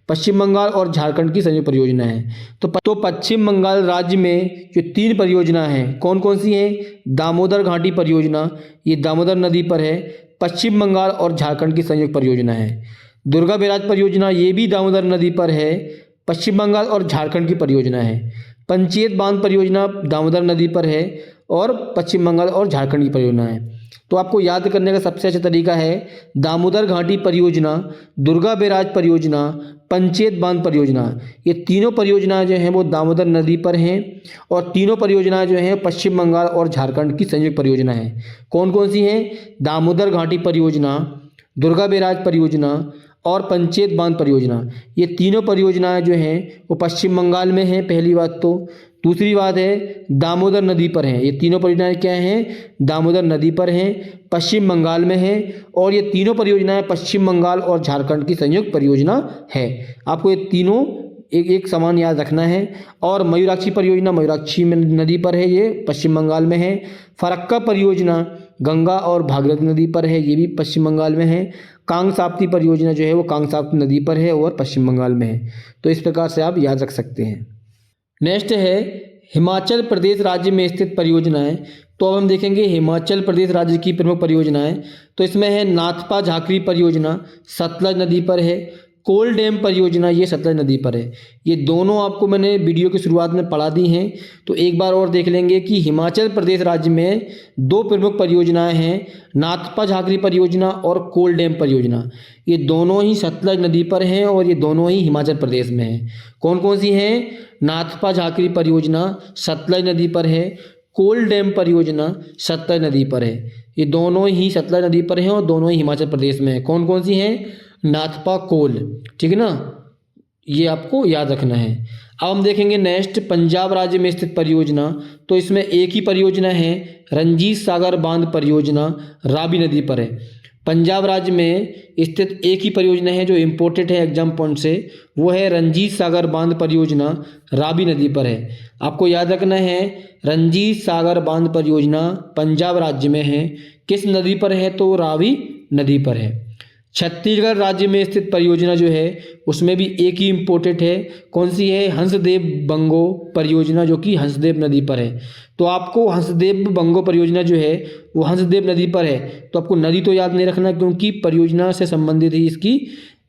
पश्चिम बंगाल और झारखंड की संयुक्त परियोजना है। तो पश्चिम बंगाल राज्य में जो 3 परियोजना हैं कौन कौन सी हैं? दामोदर घाटी परियोजना ये दामोदर नदी पर है, पश्चिम बंगाल और झारखंड की संयुक्त परियोजना है। दुर्गा बैराज परियोजना ये भी दामोदर नदी पर है, पश्चिम बंगाल और झारखंड की परियोजना है। पंचेत बांध परियोजना दामोदर नदी पर है और पश्चिम बंगाल और झारखंड की परियोजना है। तो आपको याद करने का सबसे अच्छा तरीका है दामोदर घाटी परियोजना, दुर्गा बैराज परियोजना, पंचेत बांध परियोजना। ये तीनों परियोजनाएं जो हैं वो दामोदर नदी पर हैं और तीनों परियोजनाएं जो हैं पश्चिम बंगाल और झारखंड की संयुक्त परियोजना है। कौन कौन सी हैं? दामोदर घाटी परियोजना, दुर्गा बैराज परियोजना और पंचेत बांध परियोजना। ये तीनों परियोजनाएं जो हैं वो पश्चिम बंगाल में हैं, पहली बात तो। दूसरी बात है दामोदर नदी पर हैं। ये तीनों परियोजनाएं क्या हैं? दामोदर नदी पर हैं, पश्चिम बंगाल में हैं और ये तीनों परियोजनाएं पश्चिम बंगाल और झारखंड की संयुक्त परियोजना है। आपको ये तीनों एक समान याद रखना है। और मयूराक्षी परियोजना मयूराक्षी नदी पर है, ये पश्चिम बंगाल में है। फरक्का परियोजना गंगा और भागीरथी नदी पर है, ये भी पश्चिम बंगाल में है। कांग साप्ती परियोजना जो है वो कांग साप्ती नदी पर है और पश्चिम बंगाल में है। तो इस प्रकार से आप याद रख सकते हैं। नेक्स्ट है हिमाचल प्रदेश राज्य में स्थित परियोजनाएं। तो अब हम देखेंगे हिमाचल प्रदेश राज्य की प्रमुख परियोजनाएं। तो इसमें है नाथपा झाकरी परियोजना सतलज नदी पर है। कोल डैम परियोजना ये सतलज नदी पर है। ये दोनों आपको मैंने वीडियो की शुरुआत में पढ़ा दी हैं। तो एक बार और देख लेंगे कि हिमाचल प्रदेश राज्य में 2 प्रमुख परियोजनाएं हैं, नाथपा झाकरी परियोजना और कोल डैम परियोजना। ये दोनों ही सतलज नदी पर हैं और ये दोनों ही हिमाचल प्रदेश में हैं। कौन कौन सी हैं? नाथपा झाकरी परियोजना सतलज नदी पर है, कोल डैम परियोजना सतलज नदी पर है। ये दोनों ही सतलज नदी पर हैं और दोनों ही हिमाचल प्रदेश में है। कौन कौन सी हैं? नाथपा कोल। ठीक है ना, ये आपको याद रखना है। अब हम देखेंगे नेक्स्ट पंजाब राज्य में स्थित परियोजना। तो इसमें एक ही परियोजना है, रंजीत सागर बांध परियोजना रावी नदी पर है। पंजाब राज्य में स्थित एक ही परियोजना है जो इम्पोर्टेंट है एग्जाम पॉइंट से, वो है रंजीत सागर बांध परियोजना रावी नदी पर है। आपको याद रखना है रंजीत सागर बांध परियोजना पंजाब राज्य में है। किस नदी पर है? तो रावी नदी पर है। छत्तीसगढ़ राज्य में स्थित परियोजना जो है उसमें भी एक ही इम्पोर्टेंट है। कौन सी है? हंसदेव बंगो परियोजना जो कि हंसदेव नदी पर है। तो आपको हंसदेव बंगो परियोजना जो है वो हंसदेव नदी पर है। तो आपको नदी तो याद नहीं रखना क्योंकि परियोजना से संबंधित ही इसकी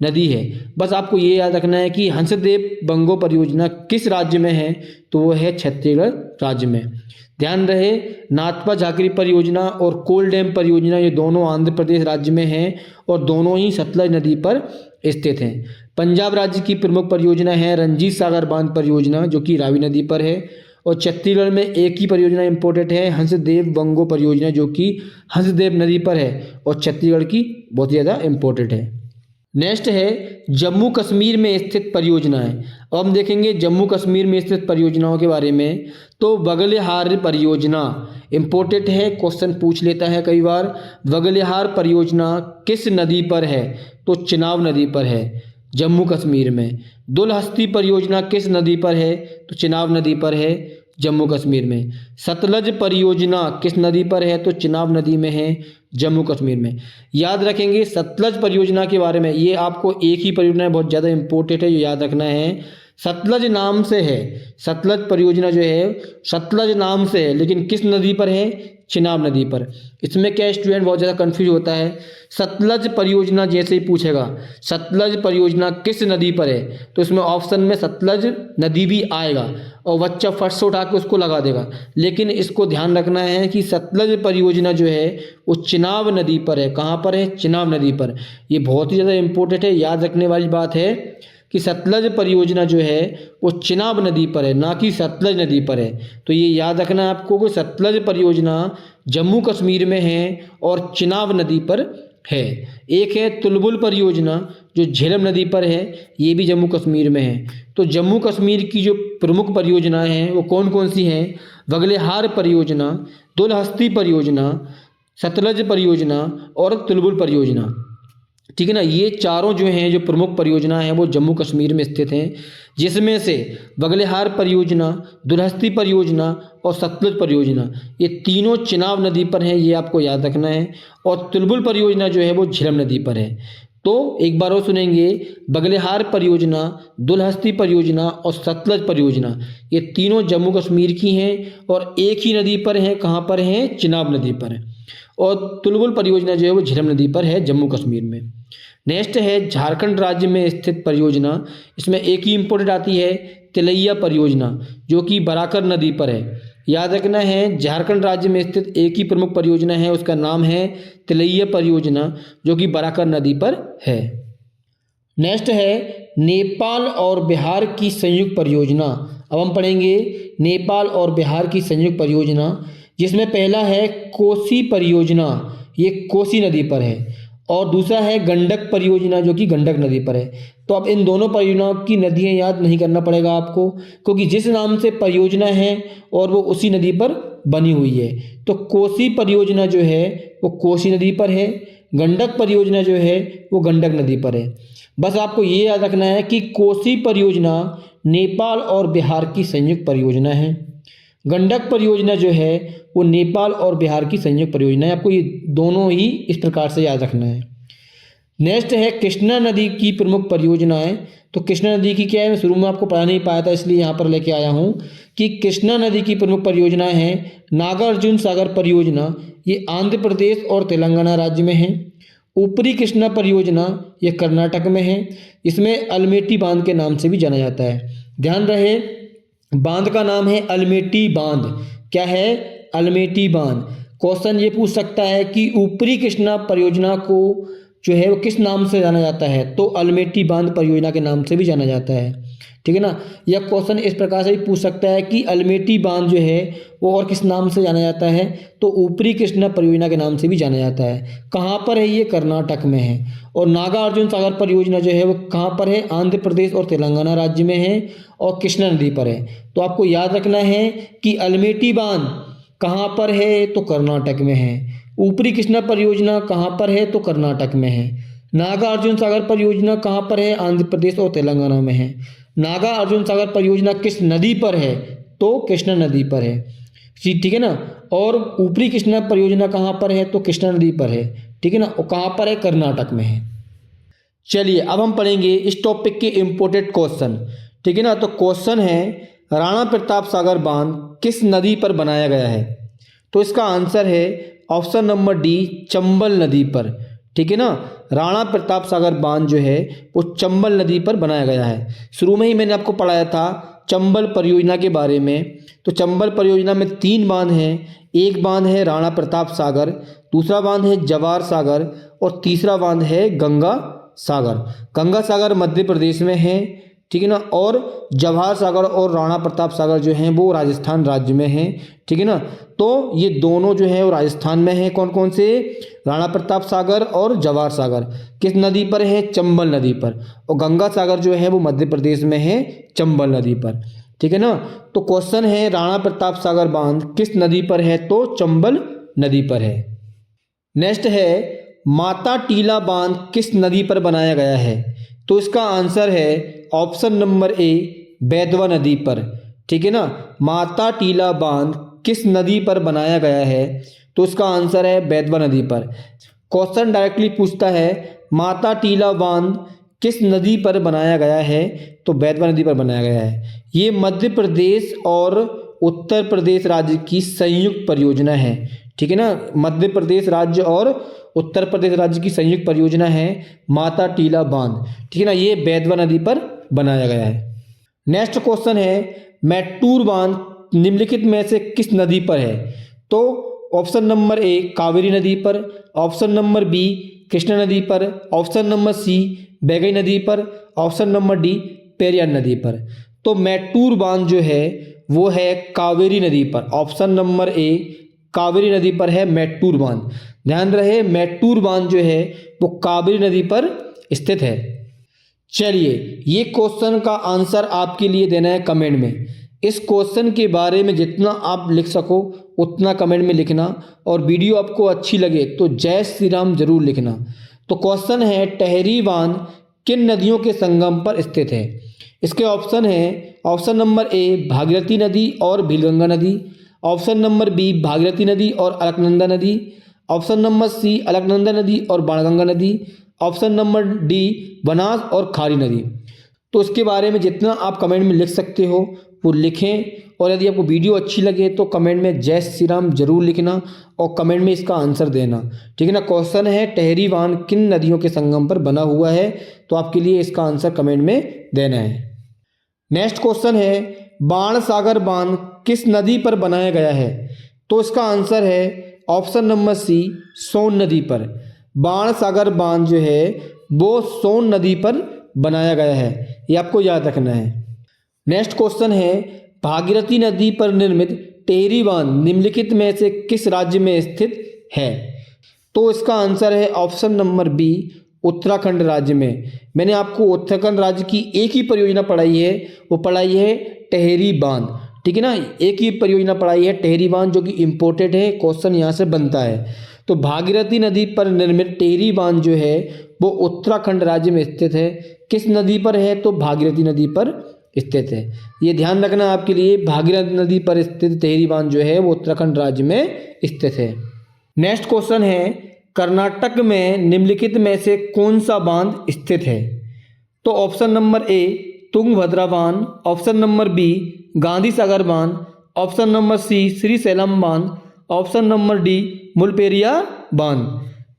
नदी है। बस आपको ये याद रखना है कि हंसदेव बंगो परियोजना किस राज्य में है? तो वो है छत्तीसगढ़ राज्य में। ध्यान रहे नाथपा झाकरी परियोजना और कोल डैम परियोजना ये दोनों आंध्र प्रदेश राज्य में हैं और दोनों ही सतलज नदी पर स्थित हैं। पंजाब राज्य की प्रमुख परियोजना है रंजीत सागर बांध परियोजना जो कि रावी नदी पर है और छत्तीसगढ़ में एक ही परियोजना इम्पोर्टेंट है, हंसदेव बंगो परियोजना, जो कि हंसदेव नदी पर है और छत्तीसगढ़ की बहुत ज़्यादा इम्पोर्टेंट है। नेक्स्ट है जम्मू कश्मीर में स्थित परियोजनाएं। अब हम देखेंगे जम्मू कश्मीर में स्थित परियोजनाओं के बारे में। तो बगलिहार परियोजना इम्पोर्टेंट है, क्वेश्चन पूछ लेता है कई बार। बगलिहार परियोजना किस नदी पर है? तो चिनाब नदी पर है जम्मू कश्मीर में। दुलहस्ती परियोजना किस नदी पर है? तो चिनाब नदी पर है जम्मू कश्मीर में। सतलज परियोजना किस नदी पर है? तो चिनाब नदी में है जम्मू कश्मीर में। याद रखेंगे सतलज परियोजना के बारे में, ये आपको एक ही परियोजना बहुत ज़्यादा इंपॉर्टेंट है, जो याद रखना है। सतलज नाम से है, सतलज परियोजना जो है सतलज नाम से है, लेकिन किस नदी पर है? चिनाब नदी पर। इसमें क्या स्टूडेंट बहुत ज़्यादा कंफ्यूज होता है, सतलज परियोजना जैसे ही पूछेगा सतलज परियोजना किस नदी पर है, तो इसमें ऑप्शन में सतलज नदी भी आएगा और बच्चा फट से उठा के उसको लगा देगा। लेकिन इसको ध्यान रखना है कि सतलज परियोजना जो है वो चिनाब नदी पर है। कहाँ पर है? चिनाब नदी पर। ये बहुत ही ज़्यादा इंपॉर्टेंट है, याद रखने वाली बात है कि सतलज परियोजना जो है वो चिनाब नदी पर है, ना कि सतलज नदी पर है। तो ये याद रखना है आपको कि सतलज परियोजना जम्मू कश्मीर में है और चिनाब नदी पर है। एक है तुलबुल परियोजना जो झेलम नदी पर है, ये भी जम्मू कश्मीर में है। तो जम्मू कश्मीर की जो प्रमुख परियोजनाएं हैं वो कौन कौन सी हैं? बगलिहार परियोजना, दुलहस्ती परियोजना, सतलज परियोजना और तुलबुल परियोजना। ठीक है ना, ये चारों जो हैं जो प्रमुख परियोजना हैं वो जम्मू कश्मीर में स्थित हैं, जिसमें से बगलिहार परियोजना, दुलहस्ती परियोजना और सतलज परियोजना ये तीनों चिनाब नदी पर हैं, ये आपको याद रखना है। और तुलबुल परियोजना जो है वो झेलम नदी पर है। तो एक बार और सुनेंगे, बगलिहार परियोजना, दुलहस्ती परियोजना और सतलज परियोजना ये तीनों जम्मू कश्मीर की हैं और एक ही नदी पर हैं। कहाँ पर हैं? चिनाब नदी पर है। और तुलबुल परियोजना जो है वो झेलम नदी पर है जम्मू कश्मीर में। नेक्स्ट है झारखंड राज्य में स्थित परियोजना, इसमें एक ही इम्पोर्टेंट आती है तिलैया परियोजना जो कि बराकर नदी पर है। याद रखना है झारखंड राज्य में स्थित एक ही प्रमुख परियोजना है, उसका नाम है तिलैया परियोजना जो कि बराकर नदी पर है। नेक्स्ट है नेपाल और बिहार की संयुक्त परियोजना। अब हम पढ़ेंगे नेपाल और बिहार की संयुक्त परियोजना, जिसमें पहला है कोसी परियोजना, ये कोसी नदी पर है। और दूसरा है गंडक परियोजना जो कि गंडक नदी पर है। तो अब इन दोनों परियोजनाओं की नदियाँ याद नहीं करना पड़ेगा आपको, क्योंकि जिस नाम से परियोजना है और वो उसी नदी पर बनी हुई है। तो कोसी परियोजना जो है वो कोसी नदी पर है, गंडक परियोजना जो है वो गंडक नदी पर है। बस आपको ये याद रखना है कि कोसी परियोजना नेपाल और बिहार की संयुक्त परियोजना है, गंडक परियोजना जो है वो नेपाल और बिहार की संयुक्त परियोजना है। आपको ये दोनों ही इस प्रकार से याद रखना है। नेक्स्ट है कृष्णा नदी की प्रमुख परियोजनाएं। तो कृष्णा नदी की क्या है, मैं शुरू में आपको पढ़ा नहीं पाया था इसलिए यहाँ पर लेके आया हूँ कि कृष्णा नदी की प्रमुख परियोजनाएं हैं नागार्जुन सागर परियोजना, ये आंध्र प्रदेश और तेलंगाना राज्य में है। ऊपरी कृष्णा परियोजना ये कर्नाटक में है, इसमें अल्मेटी बांध के नाम से भी जाना जाता है। ध्यान रहे बांध का नाम है अल्मेटी बांध। क्या है? अल्मेटी बांध। क्वेश्चन ये पूछ सकता है कि ऊपरी कृष्णा परियोजना को जो है वो किस नाम से जाना जाता है, तो अल्मेटी बांध परियोजना के नाम से भी जाना जाता है। ठीक है ना, यह क्वेश्चन इस प्रकार से भी पूछ सकता है कि अल्मेटी बांध जो है वो और किस नाम से जाना जाता है, तो ऊपरी कृष्णा परियोजना के नाम से भी जाना जाता है। कहाँ पर है? ये कर्नाटक में है। और नागार्जुन सागर परियोजना जो है वो कहाँ पर है? आंध्र प्रदेश और तेलंगाना राज्य में है और कृष्णा नदी पर है। तो आपको याद रखना है कि अल्मेटी बांध कहाँ पर है? तो कर्नाटक में है। ऊपरी कृष्णा परियोजना कहाँ पर है? तो कर्नाटक में है। नागार्जुन सागर परियोजना कहाँ पर है? आंध्र प्रदेश और तेलंगाना में है। नागार्जुन सागर परियोजना किस नदी पर है? तो कृष्णा नदी पर है। ठीक है ना। और ऊपरी कृष्णा परियोजना कहाँ पर है? तो कृष्णा नदी पर है। ठीक है ना, और कहाँ पर है? कर्नाटक में है। चलिए अब हम पढ़ेंगे इस टॉपिक के इम्पोर्टेंट क्वेश्चन। ठीक है ना, तो क्वेश्चन है राणा प्रताप सागर बांध किस नदी पर बनाया गया है? तो इसका आंसर है ऑप्शन नंबर डी, चंबल नदी पर। ठीक है ना, राणा प्रताप सागर बांध जो है वो चंबल नदी पर बनाया गया है। शुरू में ही मैंने आपको पढ़ाया था चंबल परियोजना के बारे में। तो चंबल परियोजना में 3 बांध हैं। एक बांध है राणा प्रताप सागर, दूसरा बांध है जवार सागर और तीसरा बांध है गंगा सागर। गंगा सागर मध्य प्रदेश में है, ठीक है ना, और जवाहर सागर और राणा प्रताप सागर जो हैं वो राजस्थान राज्य में हैं, ठीक है ना। तो ये दोनों जो है वो राजस्थान में हैं। कौन कौन से? राणा प्रताप सागर और जवाहर सागर किस नदी पर है? चंबल नदी पर। और गंगा सागर जो है वो मध्य प्रदेश में है, चंबल नदी पर, ठीक है ना। तो क्वेश्चन है राणा प्रताप सागर बांध किस नदी पर है? तो चंबल नदी पर है। नेक्स्ट है माता टीला बांध किस नदी पर बनाया गया है? तो इसका आंसर है ऑप्शन नंबर ए, बेतवा नदी पर, ठीक है ना। माता टीला बांध किस नदी पर बनाया गया है? तो इसका आंसर है बेतवा नदी पर। क्वेश्चन डायरेक्टली पूछता है माता टीला बांध किस नदी पर बनाया गया है? तो बेतवा नदी पर बनाया गया है। ये मध्य प्रदेश और उत्तर प्रदेश राज्य की संयुक्त परियोजना है, ठीक है ना। मध्य प्रदेश राज्य और उत्तर प्रदेश राज्य की संयुक्त परियोजना है माता टीला बांध, ठीक है ना। ये बेतवा नदी पर बनाया गया है। नेक्स्ट क्वेश्चन है मैटूर बांध निम्नलिखित में से किस नदी पर है? तो ऑप्शन नंबर ए, कावेरी नदी पर, ऑप्शन नंबर बी, कृष्णा नदी पर, ऑप्शन नंबर सी, बैगई नदी पर, ऑप्शन नंबर डी, पेरियार नदी पर। तो मैटूर बांध जो है वो है कावेरी नदी पर। ऑप्शन नंबर ए, कावेरी नदी पर है मैटूर बांध। ध्यान रहे मैटूर बांध जो है वो कावेरी नदी पर स्थित है। चलिए ये क्वेश्चन का आंसर आपके लिए देना है कमेंट में। इस क्वेश्चन के बारे में जितना आप लिख सको उतना कमेंट में लिखना, और वीडियो आपको अच्छी लगे तो जय श्री राम जरूर लिखना। तो क्वेश्चन है टेहरी बांध किन नदियों के संगम पर स्थित है? इसके ऑप्शन है ऑप्शन नंबर ए, भागीरथी नदी और भीलगंगा नदी, ऑप्शन नंबर बी, भागीरथी नदी और अलकनंदा नदी, ऑप्शन नंबर सी, अलकनंदा नदी और बाणगंगा नदी, ऑप्शन नंबर डी, बनास और खारी नदी। तो इसके बारे में जितना आप कमेंट में लिख सकते हो वो लिखें, और यदि आपको वीडियो अच्छी लगे तो कमेंट में जय श्री राम जरूर लिखना और कमेंट में इसका आंसर देना, ठीक है ना। क्वेश्चन है टेहरी बांध किन नदियों के संगम पर बना हुआ है? तो आपके लिए इसका आंसर कमेंट में देना है। नेक्स्ट क्वेश्चन है बाण सागर बांध किस नदी पर बनाया गया है? तो इसका आंसर है ऑप्शन नंबर सी, सोन नदी पर। बाण सागर बांध जो है वो सोन नदी पर बनाया गया है, ये आपको याद रखना है। नेक्स्ट क्वेश्चन है भागीरथी नदी पर निर्मित टेहरी बांध निम्नलिखित में से किस राज्य में स्थित है? तो इसका आंसर है ऑप्शन नंबर बी, उत्तराखंड राज्य में। मैंने आपको उत्तराखंड राज्य की एक ही परियोजना पढ़ाई है, वो पढ़ाई है टेहरी बांध, ठीक है ना। एक ही परियोजना पढ़ाई है टेहरी बांध जो कि इम्पोर्टेंट है, क्वेश्चन यहाँ से बनता है। तो भागीरथी नदी पर निर्मित टेहरी बांध जो है वो उत्तराखंड राज्य में स्थित है। किस नदी पर है? तो भागीरथी नदी पर स्थित है। ये ध्यान रखना आपके लिए, भागीरथी नदी पर स्थित टेहरी बांध जो है वो उत्तराखंड राज्य में स्थित है। नेक्स्ट क्वेश्चन है कर्नाटक में निम्नलिखित में से कौन सा बांध स्थित है? तो ऑप्शन नंबर ए, तुंगभद्रा बांध, option number B, Gandhi Sagar बांध, ऑप्शन नंबर सी, श्रीशैलम बांध, ऑप्शन नंबर डी, मुलपेरियार बांध।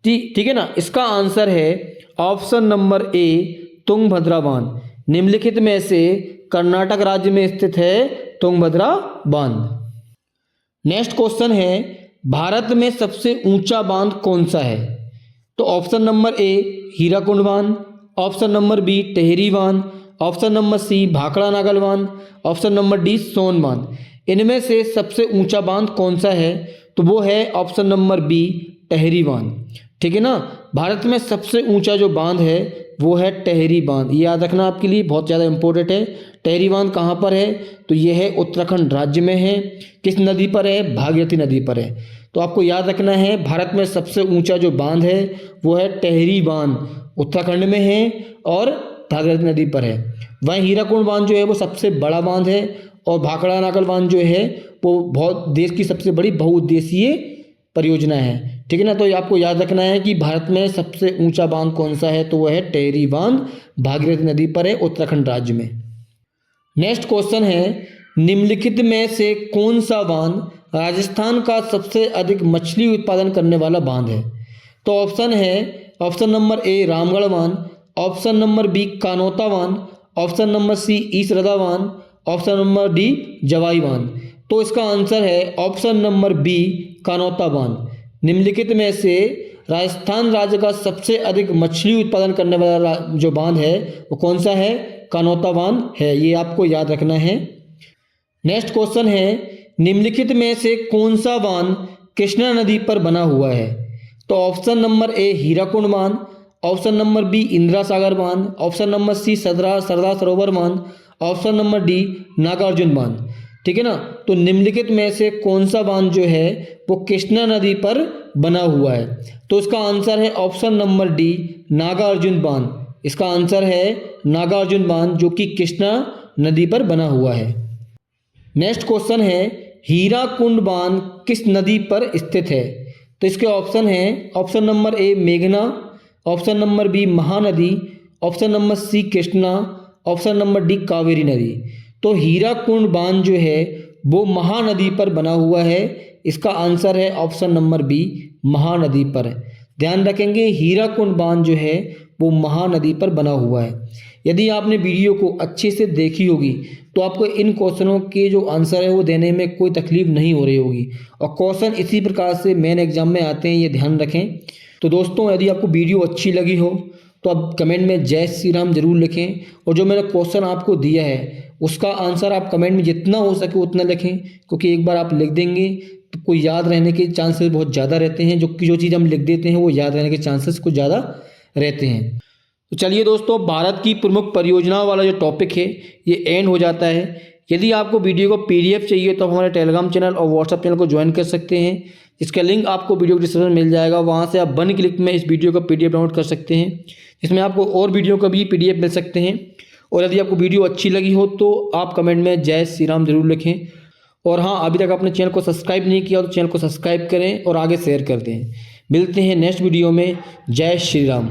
ठीक है ना। इसका आंसर है ऑप्शन नंबर ए, तुंगभद्रा बांध। निम्नलिखित में से कर्नाटक राज्य में स्थित है तुंगभद्रा बांध। नेक्स्ट क्वेश्चन है भारत में सबसे ऊंचा बांध कौन सा है? तो ऑप्शन नंबर ए, हीराकुंड बांध, ऑप्शन नंबर बी, टेहरी बांध, option number C, Bhakra Nangal बांध, ऑप्शन नंबर डी, सोन बांध। इनमें से सबसे ऊंचा बांध कौन सा है? तो वो है ऑप्शन नंबर बी, टेहरी बांध, ठीक है ना। भारत में सबसे ऊंचा जो बांध है वो है टेहरी बांध, ये याद रखना आपके लिए बहुत ज़्यादा इंपॉर्टेंट है। टेहरी बांध कहाँ पर है? तो ये है उत्तराखंड राज्य में है। किस नदी पर है? भागीरथी नदी पर है। तो आपको याद रखना है भारत में सबसे ऊंचा जो बांध है वो है टेहरी बांध, उत्तराखंड में है और भागीरथी नदी पर है। वहीं हीराकुंड बांध जो है वो सबसे बड़ा बांध है, और भाखड़ा नागल बांध जो है वो बहुत देश की सबसे बड़ी बहुउद्देशीय परियोजना है, ठीक है ना। तो आपको याद रखना है कि भारत में सबसे ऊंचा बांध कौन सा है? तो वह है टेहरी बांध, भागीरथी नदी पर है, उत्तराखंड राज्य में। नेक्स्ट क्वेश्चन है निम्नलिखित में से कौन सा बांध राजस्थान का सबसे अधिक मछली उत्पादन करने वाला बांध है? तो ऑप्शन है ऑप्शन नंबर ए, रामगढ़ बांध, ऑप्शन नंबर बी, कानोता बांध, ऑप्शन नंबर सी, ईसरदा बांध, ऑप्शन नंबर डी, जवाई बांध। तो इसका आंसर है ऑप्शन नंबर बी, कानोता बांध। निम्नलिखित में से राजस्थान राज्य का सबसे अधिक मछली उत्पादन करने वाला जो बांध है वो कौन सा है? कनौता बांध है, ये आपको याद रखना है। नेक्स्ट क्वेश्चन है, निम्नलिखित में से कौन सा बांध कृष्णा नदी पर बना हुआ है? तो ऑप्शन नंबर ए हीराकुंड बांध, option number B Indira Sagar बांध, ऑप्शन नंबर सी सरदार सरोवर बांध, ऑप्शन नंबर डी नागार्जुन बांध। ठीक है ना, तो निम्नलिखित में से कौन सा बांध जो है वो कृष्णा नदी पर बना हुआ है? तो इसका आंसर है ऑप्शन नंबर डी नागार्जुन बांध। इसका आंसर है नागार्जुन बांध जो कि कृष्णा नदी पर बना हुआ है। नेक्स्ट क्वेश्चन है, हीराकुंड बांध किस नदी पर स्थित है? तो इसके ऑप्शन है, ऑप्शन नंबर ए मेघना, option number B Mahanadi, option number C Krishna, option number D Kaveri नदी। तो हीराकुंड बांध जो है वो महानदी पर बना हुआ है। इसका आंसर है ऑप्शन नंबर बी महानदी पर। ध्यान रखेंगे, हीराकुंड बांध जो है वो महानदी पर बना हुआ है। यदि आपने वीडियो को अच्छे से देखी होगी तो आपको इन क्वेश्चनों के जो आंसर है वो देने में कोई तकलीफ नहीं हो रही होगी, और क्वेश्चन इसी प्रकार से मेन एग्जाम में आते हैं, ये ध्यान रखें। तो दोस्तों, यदि आपको वीडियो अच्छी लगी हो तो आप कमेंट में जय श्री राम जरूर लिखें, और जो मैंने क्वेश्चन आपको दिया है उसका आंसर आप कमेंट में जितना हो सके उतना लिखें, क्योंकि एक बार आप लिख देंगे तो कोई याद रहने के चांसेस बहुत ज़्यादा रहते हैं। जो चीज़ हम लिख देते हैं वो याद रहने के चांसेस कुछ ज़्यादा रहते हैं। तो चलिए दोस्तों, भारत की प्रमुख परियोजनाओं वाला जो टॉपिक है ये एंड हो जाता है। यदि आपको वीडियो को PDF चाहिए तो आप हमारे टेलीग्राम चैनल और व्हाट्सएप चैनल को ज्वाइन कर सकते हैं, जिसका लिंक आपको वीडियो डिस्क्रिप्शन में मिल जाएगा। वहाँ से आप 1 क्लिक में इस वीडियो का PDF डाउनलोड कर सकते हैं, जिसमें आपको और वीडियो का भी PDF मिल सकते हैं। और यदि आपको वीडियो अच्छी लगी हो तो आप कमेंट में जय श्री राम जरूर लिखें। और हाँ, अभी तक आपने चैनल को सब्सक्राइब नहीं किया तो चैनल को सब्सक्राइब करें और आगे शेयर कर दें। मिलते हैं नेक्स्ट वीडियो में। जय श्री राम।